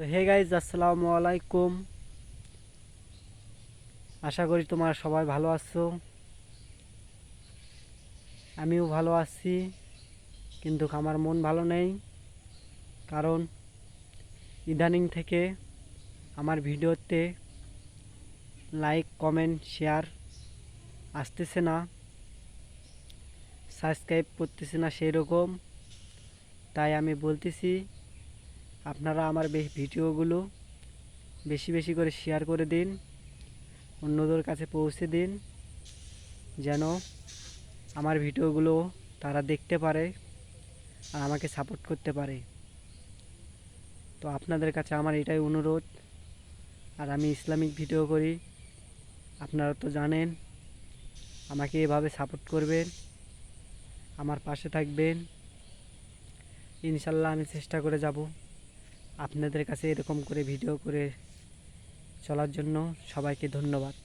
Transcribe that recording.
তো hey guys, আসসালামু আলাইকুম। আশা করি তোমরা সবাই ভালো আছো। আমিও ভালো আছি, কিন্তু আমার মন ভালো নেই। কারণ ইদানিং থেকে আমার ভিডিওতে লাইক, কমেন্ট, শেয়ার আসতেছে না, সাবস্ক্রাইব করতেছে না সেই রকম। তাই আমি বলতেছি, আপনারা আমার ভিডিওগুলো বেশি বেশি করে শেয়ার করে দিন, অন্যদের কাছে পৌঁছে দিন, যেন আমার ভিডিওগুলো তারা দেখতে পারে আর আমাকে সাপোর্ট করতে পারে। তো আপনাদের কাছে আমার এটাই অনুরোধ। আর আমি ইসলামিক ভিডিও করি, আপনারা তো জানেন। আমাকে এভাবে সাপোর্ট করবেন, আমার পাশে থাকবেন। ইনশাল্লাহ আমি চেষ্টা করে যাব আপনাদের কাছে এরকম করে ভিডিও করে চলার জন্য। সবাইকে ধন্যবাদ।